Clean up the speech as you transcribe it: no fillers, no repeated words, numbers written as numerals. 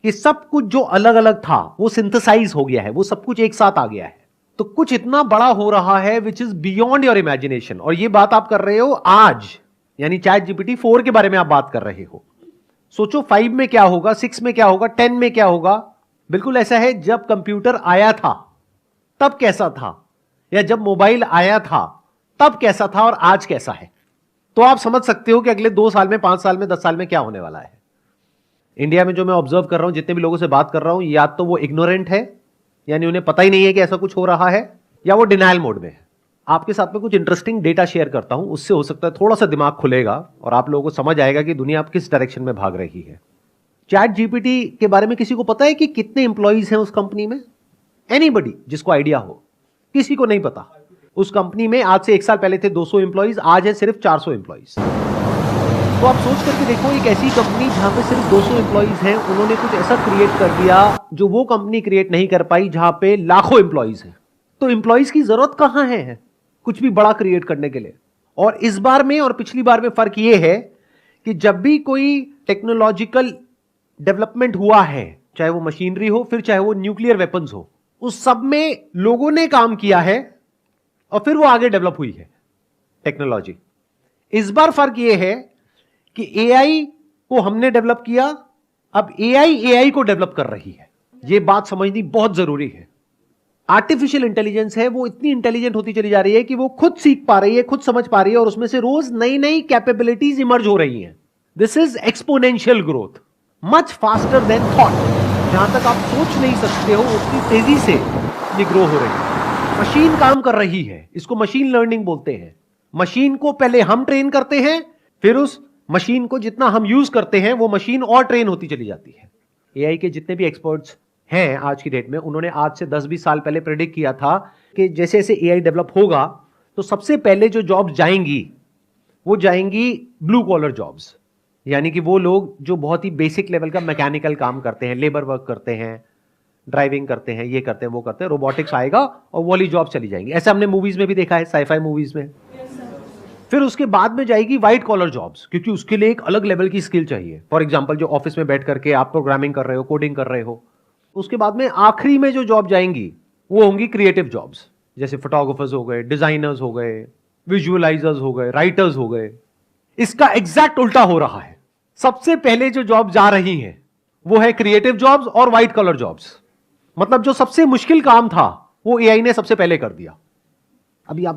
कि सब कुछ जो अलग अलग था वो सिंथेसाइज हो गया है, वो सब कुछ एक साथ आ गया है। तो कुछ इतना बड़ा हो रहा है which is beyond your imagination. और ये बात आप कर रहे हो आज, यानी चैट जीपीटी 4 के बारे में आप बात कर रहे हो। सोचो 5 में क्या होगा, 6 में क्या होगा, 10 में क्या होगा। बिल्कुल ऐसा है, जब कंप्यूटर आया था तब कैसा था, या जब मोबाइल आया था तब कैसा था, और आज कैसा है। तो आप समझ सकते हो कि अगले 2 साल में, 5 साल में, 10 साल में क्या होने वाला है। इंडिया में जो मैं ऑब्जर्व कर रहा हूं, जितने भी लोगों से बात कर रहा हूं, या तो वो इग्नोरेंट है, यानी उन्हें पता ही नहीं है कि ऐसा कुछ हो रहा है, या वो डिनायल मोड में है। आपके साथ में कुछ इंटरेस्टिंग डेटा शेयर करता हूं, उससे हो सकता है थोड़ा सा दिमाग खुलेगा और आप लोगों को समझ आएगा कि दुनिया आप किस डायरेक्शन में भाग रही है। चैट जीपीटी के बारे में किसी को पता है कि कितने इंप्लॉइज हैं उस कंपनी में? एनीबडी जिसको आइडिया हो? किसी को नहीं पता। उस कंपनी में आज से 1 साल पहले थे 200 इंप्लॉइज, आज है सिर्फ 400 इंप्लॉइज। तो आप सोच करके देखो, एक ऐसी कंपनी जहां पे सिर्फ 200 इंप्लॉइज हैं, उन्होंने कुछ ऐसा क्रिएट कर दिया जो वो कंपनी क्रिएट नहीं कर पाई जहां पे लाखों इंप्लॉइज हैं। तो इंप्लॉइज की जरूरत कहां है कुछ भी बड़ा क्रिएट करने के लिए। और इस बार में और पिछली बार में फर्क यह है कि जब भी कोई टेक्नोलॉजिकल डेवलपमेंट हुआ है, चाहे वो मशीनरी हो, फिर चाहे वो न्यूक्लियर वेपन्स हो, उस सब में लोगों ने काम किया है और फिर वो आगे डेवलप हुई है टेक्नोलॉजी। इस बार फर्क यह है कि एआई को हमने डेवलप किया, अब एआई को डेवलप कर रही है। यह बात समझनी बहुत जरूरी है। आर्टिफिशियल इंटेलिजेंस है, वो इतनी इंटेलिजेंट होती चली जा रही है कि वो खुद सीख पा रही है, खुद समझ पा रही है, और उसमें से रोज नई नई कैपेबिलिटीज इमर्ज हो रही हैं। This is exponential growth, much faster than thought. जहां तक आप सोच नहीं सकते हो उतनी तेजी से ये ग्रो हो रही है। मशीन काम कर रही है, इसको मशीन लर्निंग बोलते हैं। मशीन को पहले हम ट्रेन करते हैं, फिर उस मशीन को जितना हम यूज करते हैं वो मशीन और ट्रेन होती चली जाती है। एआई के जितने भी एक्सपर्ट्स हैं आज की डेट में, उन्होंने आज से 10-20 साल पहले प्रेडिक्ट किया था कि जैसे जैसे एआई डेवलप होगा तो सबसे पहले जो जॉब्स जाएंगी वो जाएंगी ब्लू कॉलर जॉब्स, यानी कि वो लोग जो बहुत ही बेसिक लेवल का मैकेनिकल काम करते हैं, लेबर वर्क करते हैं, ड्राइविंग करते हैं, ये करते हैं, वो करते हैं। रोबोटिक्स आएगा और वो वाली जॉब चली जाएंगी। ऐसा हमने मूवीज में भी देखा है, साइफाई मूवीज में। फिर उसके बाद में जाएगी व्हाइट कॉलर जॉब्स, क्योंकि उसके लिए एक अलग लेवल की स्किल चाहिए। फॉर एग्जांपल जो ऑफिस में बैठ करके आप प्रोग्रामिंग कर रहे हो, कोडिंग कर रहे हो। उसके बाद में आखिरी में जो जॉब जाएंगी वो होंगी क्रिएटिव जॉब्स, जैसे फोटोग्राफर्स हो गए, डिजाइनर्स हो गए, विजुअलाइजर्स हो गए, राइटर्स हो गए। इसका एग्जैक्ट उल्टा हो रहा है। सबसे पहले जो जॉब जा रही हैं वो है क्रिएटिव जॉब्स और व्हाइट कॉलर जॉब्स। मतलब जो सबसे मुश्किल काम था वो एआई ने सबसे पहले कर दिया। अभी आप